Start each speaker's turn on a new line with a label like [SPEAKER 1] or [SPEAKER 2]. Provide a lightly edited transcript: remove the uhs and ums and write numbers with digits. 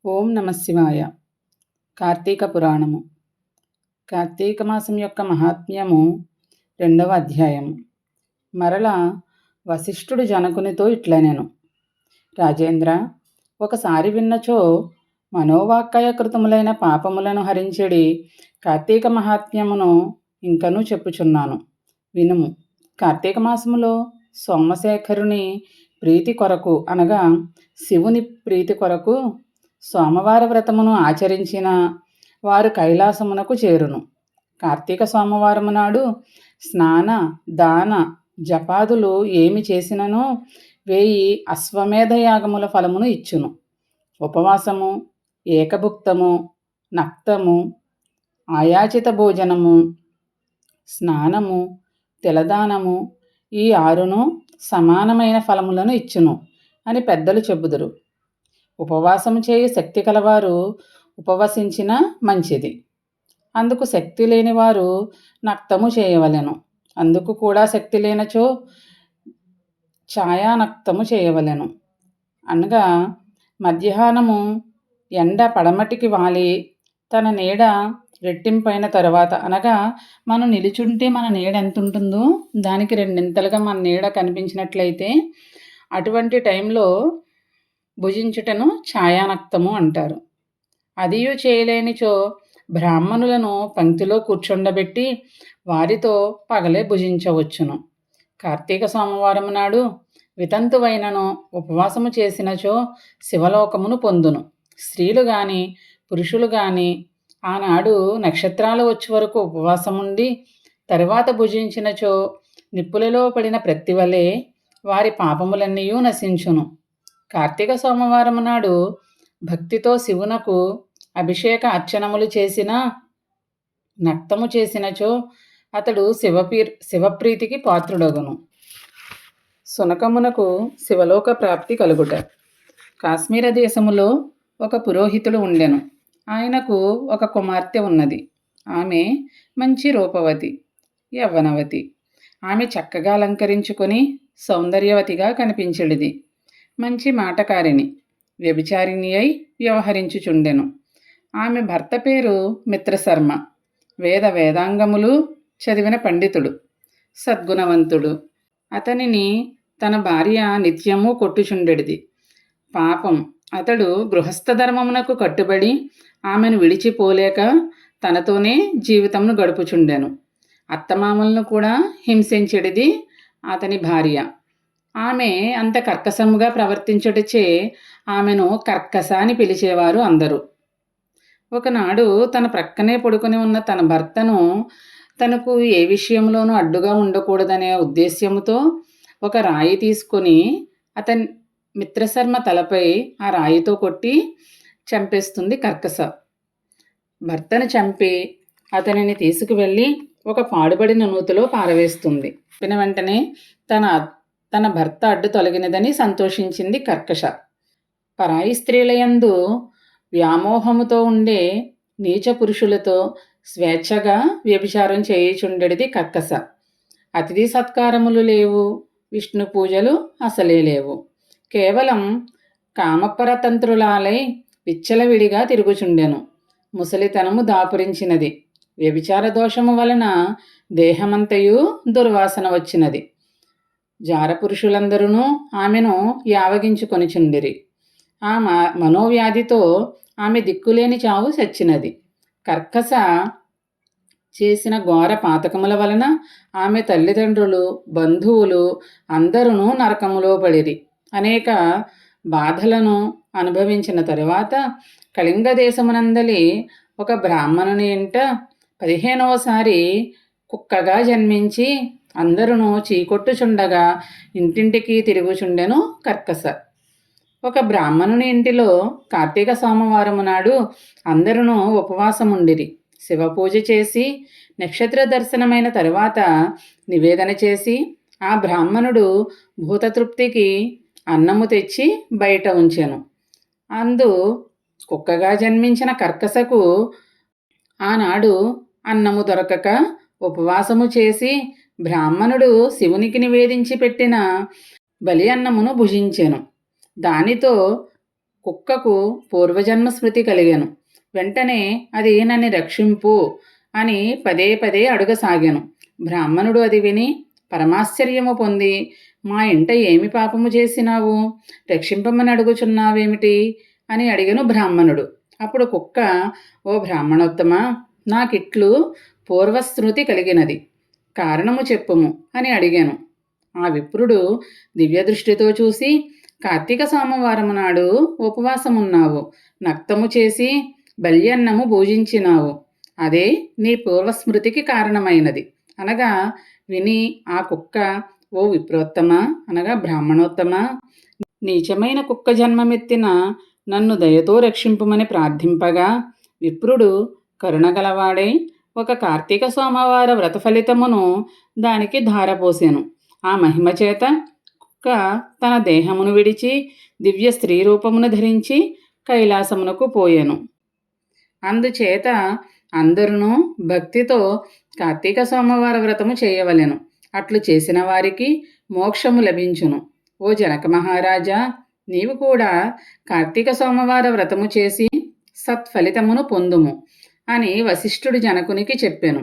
[SPEAKER 1] ఓం నమ శివాయ. కార్తీక పురాణము. కార్తీక మాసం యొక్క మహాత్మ్యము 2వ అధ్యాయము. మరల వశిష్ఠుడు జనకునితో ఇట్లనెను: రాజేంద్ర, ఒకసారి విన్నచో మనోవాక్కయ కృతములైన పాపములను హరించెడి కార్తీక మహాత్మ్యమును ఇంకనూ చెప్పుచున్నాను, వినుము. కార్తీక మాసములో సోమశేఖరుని ప్రీతి కొరకు, అనగా శివుని ప్రీతి కొరకు సోమవార వ్రతమును ఆచరించిన వారు కైలాసమునకు చేరును. కార్తీక సోమవారము నాడు స్నాన దాన జపాదులు ఏమి చేసిననో 1000 అశ్వమేధ యాగముల ఫలమును ఇచ్చును. ఉపవాసము, ఏకభుక్తము, నక్తము, ఆయాచిత భోజనము, స్నానము, తిలదానము, ఈ 6ను సమానమైన ఫలములను ఇచ్చును అని పెద్దలు చెబుదురు. ఉపవాసము చేయు శక్తి కలవారు ఉపవసించిన మంచిది. అందుకు శక్తి లేని వారు నక్తము చేయవలెను. అందుకు కూడా శక్తి లేనచో ఛాయానక్తము చేయవలెను. అనగా మధ్యాహ్నము ఎండ పడమటికి వాలి తన నీడ రెట్టింపైన తరువాత, అనగా మనం నిలుచుంటే మన నీడ ఎంత ఉంటుందో దానికి 2 మన నీడ కనిపించినట్లయితే అటువంటి టైంలో భుజించుటను ఛాయానక్తము అంటారు. అదియు చేయలేనిచో బ్రాహ్మణులను పంక్తిలో కూర్చుండబెట్టి వారితో పగలే భుజించవచ్చును. కార్తీక సోమవారం నాడు వితంతువైనను ఉపవాసము చేసినచో శివలోకమును పొందును. స్త్రీలు గాని పురుషులు గాని ఆనాడు నక్షత్రాలు వచ్చే వరకు ఉపవాసముండి తరువాత భుజించినచో నిప్పులలో పడిన ప్రత్తివలే వారి పాపములన్నీ నశించును. కార్తీక సోమవారము నాడు భక్తితో శివునకు అభిషేక అర్చనములు చేసిన నక్తము చేసినచో అతడు శివప్రీతికి పాత్రుడగును. సునకమునకు శివలోక ప్రాప్తి కలుగుట. కాశ్మీర దేశములో ఒక పురోహితుడు ఉండెను. ఆయనకు ఒక కుమార్తె ఉన్నది. ఆమె మంచి రూపవతి, యవ్వనవతి. ఆమె చక్కగా అలంకరించుకొని సౌందర్యవతిగా కనిపించెడిది. మంచి మాటకారిని, వ్యభిచారిణి అయి వ్యవహరించుచుండెను. ఆమె భర్త పేరు మిత్రశర్మ. వేదాంగములు చదివిన పండితుడు, సద్గుణవంతుడు. అతనిని తన భార్య నిత్యము కొట్టుచుండెడిది. పాపం, అతడు గృహస్థ ధర్మమునకు కట్టుబడి ఆమెను విడిచిపోలేక తనతోనే జీవితమును గడుపుచుండెను. అత్తమామలను కూడా హింసించెడిది అతని భార్య. ఆమె అంత కర్కశముగా ప్రవర్తించుటచే ఆమెను కర్కశ అని పిలిచేవారు అందరూ. ఒకనాడు తన ప్రక్కనే పడుకొని ఉన్న తన భర్తను తనకు ఏ విషయంలోనూ అడ్డుగా ఉండకూడదనే ఉద్దేశ్యముతో ఒక రాయి తీసుకొని అతని మిత్రశర్మ తలపై ఆ రాయితో కొట్టి చంపేస్తుంది కర్కశ. భర్తను చంపి అతనిని తీసుకువెళ్ళి ఒక పాడుబడిన నూతిలో పారవేస్తుంది. చెప్పిన వెంటనే తన భర్త అడ్డు తొలగినదని సంతోషించింది కర్కశ. పరాయి స్త్రీలయందు వ్యామోహముతో ఉండే నీచ పురుషులతో స్వేచ్ఛగా వ్యభిచారం చేయుచుండెడిది కర్కశ. అతిథి సత్కారములు లేవు, విష్ణు పూజలు అసలే లేవు. కేవలం కామపరతంత్రులాలై విచ్చలవిడిగా తిరుగుచుండెను. ముసలితనము దాపురించినది. వ్యభిచార దోషము వలన దేహమంతయు దుర్వాసన వచ్చినది. జారపురుషులందరూ ఆమెను యావగించుకొనిచుండిరి. ఆ మనోవ్యాధితో ఆమె దిక్కులేని చావు చచ్చినది. కర్కశ చేసిన ఘోర పాతకముల వలన ఆమె తల్లిదండ్రులు, బంధువులు అందరూ నరకములో పడిరి. అనేక బాధలను అనుభవించిన తరువాత కళింగ దేశమునందలి ఒక బ్రాహ్మణుని ఇంట 15వసారి కుక్కగా జన్మించి అందరూ చీకొట్టుచుండగా ఇంటింటికి తిరుగుచుండెను కర్కశ. ఒక బ్రాహ్మణుని ఇంటిలో కార్తీక సోమవారము నాడు అందరూ ఉపవాసముండిరి. శివపూజ చేసి నక్షత్ర దర్శనమైన తరువాత నివేదన చేసి ఆ బ్రాహ్మణుడు భూతతృప్తికి అన్నము తెచ్చి బయట ఉంచెను. అందు కుక్కగా జన్మించిన కర్కశకు ఆనాడు అన్నము దొరకక ఉపవాసము చేసి బ్రాహ్మణుడు శివునికి నివేదించి పెట్టిన బలి అన్నమును భుజించెను. దానితో కుక్కకు పూర్వజన్మ స్మృతి కలిగెను. వెంటనే అది నన్ను రక్షింపు అని పదే పదే అడుగసాగాను. బ్రాహ్మణుడు అది విని పరమాశ్చర్యము పొంది, మా ఇంట ఏమి పాపము చేసినావు, రక్షింపమని అడుగుచున్నావేమిటి అని అడిగను బ్రాహ్మణుడు. అప్పుడు కుక్క, ఓ బ్రాహ్మణోత్తమ, నాకిట్లు పూర్వస్మృతి కలిగినది, కారణము చెప్పుము అని అడిగాను. ఆ విప్రుడు దివ్యదృష్టితో చూసి, కార్తీక సోమవారము నాడు ఉపవాసమున్నావు, నక్తము చేసి బల్యన్నము భోజించినావు, అదే నీ పూర్వస్మృతికి కారణమైనది అనగా విని ఆ కుక్క, ఓ విప్రోత్తమ అనగా బ్రాహ్మణోత్తమ, నీచమైన కుక్క జన్మమెత్తిన నన్ను దయతో రక్షింపుమని ప్రార్థింపగా విప్రుడు కరుణగలవాడై ఒక కార్తీక సోమవార వ్రత ఫలితమును దానికి ధారపోసెను. ఆ మహిమ చేత కుక్క తన దేహమును విడిచి దివ్య స్త్రీ రూపమును ధరించి కైలాసమునకు పోయెను. అందుచేత అందరూ భక్తితో కార్తీక సోమవార వ్రతము చేయవలెను. అట్లు చేసిన వారికి మోక్షము లభించును. ఓ జనక మహారాజా, నీవు కూడా కార్తీక సోమవార వ్రతము చేసి సత్ఫలితమును పొందుము అని వశిష్ఠుడు జనకునికి చెప్పెను.